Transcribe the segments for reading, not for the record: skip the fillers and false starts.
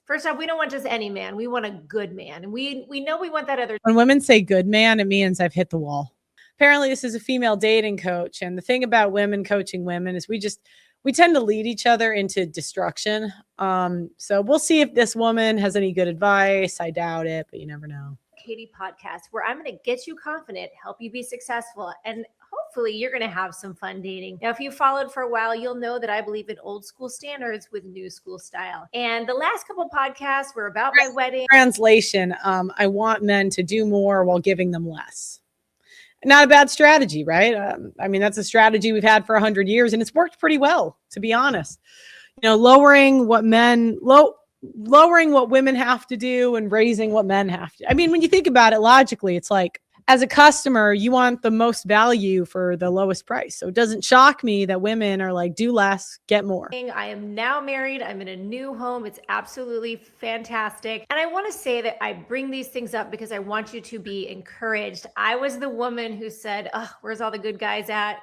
First off, we don't want just any man. We want a good man. And we know we want that other. When women say good man, it means I've hit the wall. Apparently, this is a female dating coach. And the thing about women coaching women is we tend to lead each other into destruction. So we'll see if this woman has any good advice. I doubt it, but you never know. Katie podcast, where I'm going to get you confident, help you be successful, and hopefully you're going to have some fun dating. Now, if you followed for a while, you'll know that I believe in old school standards with new school style. And the last couple podcasts were about my wedding. Translation, I want men to do more while giving them less. Not a bad strategy, right? I mean, that's a strategy we've had for 100 years, and it's worked pretty well, to be honest. You know, lowering what women have to do and raising what men have to. I mean, when you think about it logically, it's like, as a customer, you want the most value for the lowest price. So it doesn't shock me that women are like, do less, get more. I am now married. I'm in a new home. It's absolutely fantastic. And I want to say that I bring these things up because I want you to be encouraged. I was the woman who said, oh, where's all the good guys at?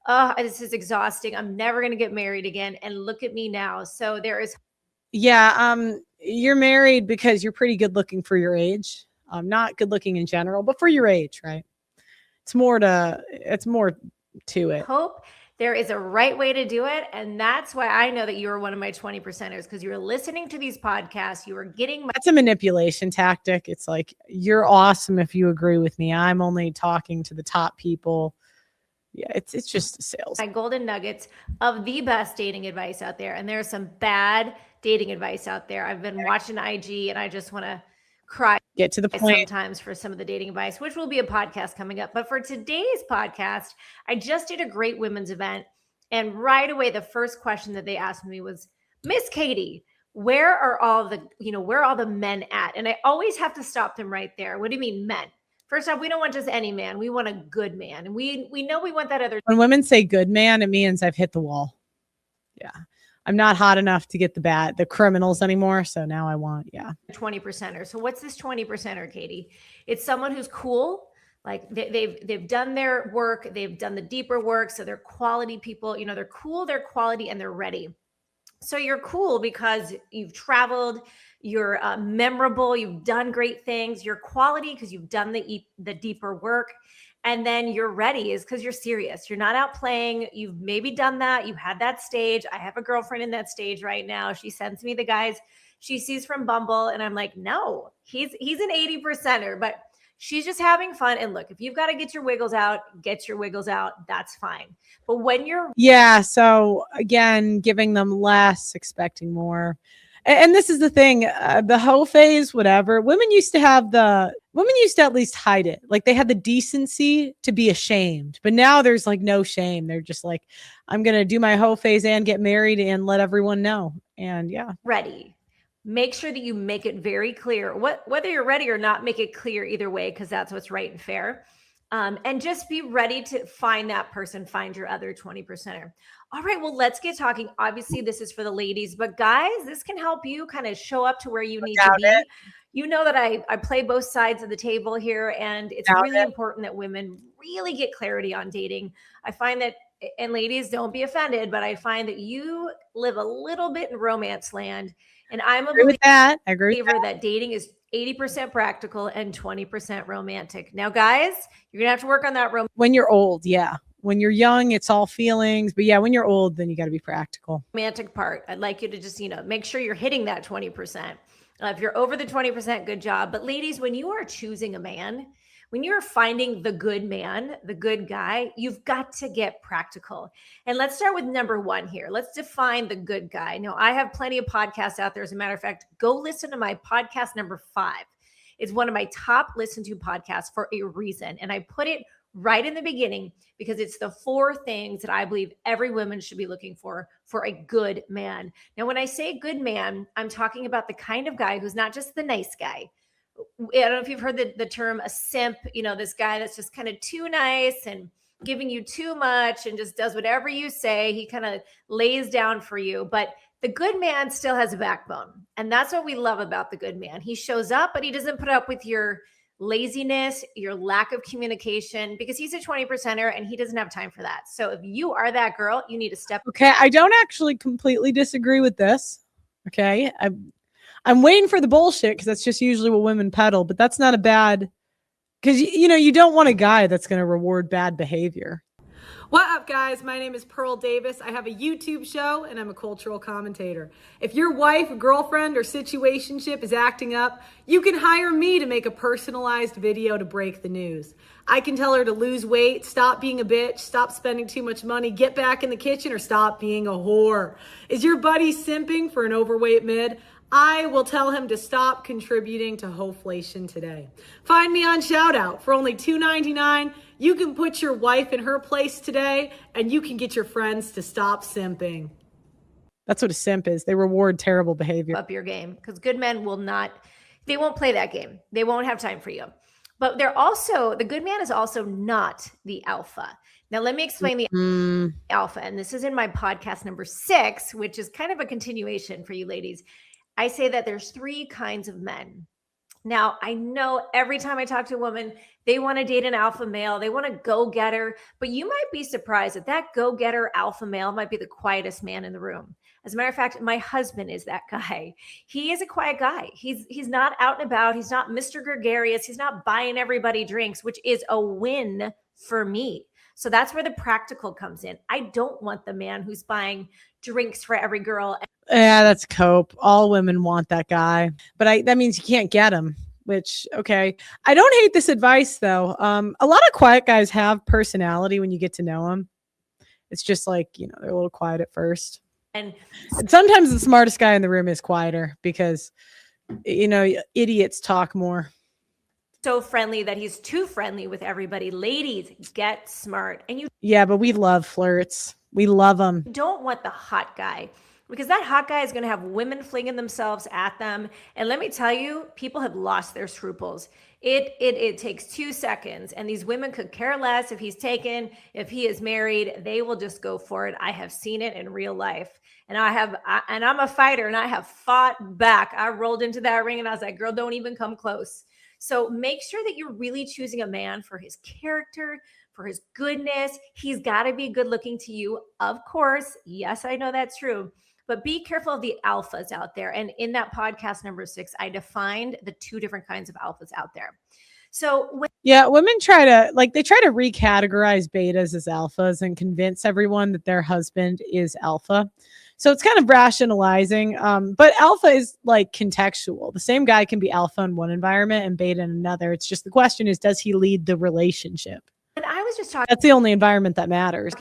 Oh, this is exhausting. I'm never going to get married again. And look at me now. So there is. Yeah. You're married because you're pretty good looking for your age. Not good looking in general, but for your age, right? It's more to it. Hope there is a right way to do it. And that's why I know that you are one of my 20%ers, because you're listening to these podcasts. You are getting That's a manipulation tactic. It's like, you're awesome if you agree with me. I'm only talking to the top people. Yeah, it's just a sales. My golden nuggets of the best dating advice out there. And there's some bad dating advice out there. I've been watching IG and I just want to cry. Get to the point Sometimes for some of the dating advice, which will be a podcast coming up. But for today's podcast, I just did a great women's event. And right away, the first question that they asked me was, Miss Katie, where are all the men at? And I always have to stop them right there. What do you mean men? First off, we don't want just any man. We want a good man. And we know we want that other. When women say good man, it means I've hit the wall. Yeah. I'm not hot enough to get the criminals anymore. So now I want, 20%er. So what's this 20%er, Katie? It's someone who's cool. Like they've done their work. They've done the deeper work. So they're quality people, they're cool, they're quality, and they're ready. So you're cool because you've traveled, you're memorable, you've done great things. You're quality because you've done the deeper work. And then you're ready is because you're serious. You're not out playing. You've maybe done that. You had that stage. I have a girlfriend in that stage right now. She sends me the guys she sees from Bumble. And I'm like, no, he's an 80%er, but she's just having fun. And look, if you've got to get your wiggles out, get your wiggles out. That's fine. But when you're. Yeah. So again, giving them less, expecting more. And this is the thing, the hoe phase, whatever. Women used to at least hide it. Like they had the decency to be ashamed, but now there's like no shame. They're just like, I'm going to do my hoe phase and get married and let everyone know. And yeah. Ready. Make sure that you make it very clear whether you're ready or not, make it clear either way, because that's what's right and fair. And just be ready to find that person, find your other 20%er. All right, well, let's get talking. Obviously, this is for the ladies, but guys, this can help you kind of show up to where you need to be. You know that I play both sides of the table here, and it's really important that women really get clarity on dating. I find that, and ladies, don't be offended, but I find that you live a little bit in romance land, and I'm a believer that dating is 80% practical and 20% romantic. Now, guys, you're going to have to work on that. When you're old, yeah. When you're young, it's all feelings. But yeah, when you're old, then you got to be practical. Romantic part. I'd like you to just, make sure you're hitting that 20%. If you're over the 20%, good job. But ladies, when you are choosing a man, when you're finding the good man, the good guy, you've got to get practical. And let's start with number one here. Let's define the good guy. Now, I have plenty of podcasts out there. As a matter of fact, go listen to my podcast number 5. It's one of my top listened to podcasts for a reason. And I put it right in the beginning because it's the 4 things that I believe every woman should be looking for a good man. Now, when I say good man, I'm talking about the kind of guy who's not just the nice guy. I don't know if you've heard the term a simp, this guy that's just kind of too nice and giving you too much and just does whatever you say. He kind of lays down for you, but the good man still has a backbone. And that's what we love about the good man. He shows up, but he doesn't put up with your laziness, your lack of communication, because he's a 20%er and he doesn't have time for that. So if you are that girl, you need to step. Okay. I don't actually completely disagree with this. Okay. I'm waiting for the bullshit because that's just usually what women peddle, but that's not a bad, because you don't want a guy that's going to reward bad behavior. What up, guys? My name is Pearl Davis. I have a YouTube show and I'm a cultural commentator. If your wife, girlfriend, or situationship is acting up, you can hire me to make a personalized video to break the news. I can tell her to lose weight, stop being a bitch, stop spending too much money, get back in the kitchen, or stop being a whore. Is your buddy simping for an overweight mid? I will tell him to stop contributing to hoflation today. Find me on Shoutout for only $2.99. You can put your wife in her place today, and you can get your friends to stop simping. That's what a simp is. They reward terrible behavior. Up your game, because good men they won't play that game. They won't have time for you. But the good man is also not the alpha. Now, let me explain the alpha. And this is in my podcast number 6, which is kind of a continuation for you ladies. I say that there's 3 kinds of men. Now, I know every time I talk to a woman, they want to date an alpha male. They want to go-getter. But you might be surprised that go-getter alpha male might be the quietest man in the room. As a matter of fact, my husband is that guy. He is a quiet guy. He's not out and about. He's not Mr. Gregarious. He's not buying everybody drinks, which is a win for me. So that's where the practical comes in. I don't want the man who's buying drinks for every girl. Yeah, that's cope. All women want that guy, but that means you can't get him, which, okay. I don't hate this advice though. A lot of quiet guys have personality when you get to know them. It's just like, they're a little quiet at first. And sometimes the smartest guy in the room is quieter because, idiots talk more. So friendly that he's too friendly with everybody. Ladies, get smart. Yeah, but we love flirts. We love them. Don't want the hot guy, because that hot guy is going to have women flinging themselves at them. And let me tell you, people have lost their scruples. It takes 2 seconds, and these women could care less if he's taken, if he is married. They will just go for it. I have seen it in real life, and I'm a fighter, and I have fought back. I rolled into that ring, and I was like, "Girl, don't even come close." So make sure that you're really choosing a man for his character, for his goodness. He's got to be good looking to you, of course. Yes, I know that's true. But be careful of the alphas out there. And in that podcast number 6, I defined the 2 different kinds of alphas out there. So women try to recategorize betas as alphas and convince everyone that their husband is alpha. So it's kind of rationalizing. But alpha is like contextual. The same guy can be alpha in one environment and beta in another. It's just the question is, does he lead the relationship? And I was just talking. That's the only environment that matters.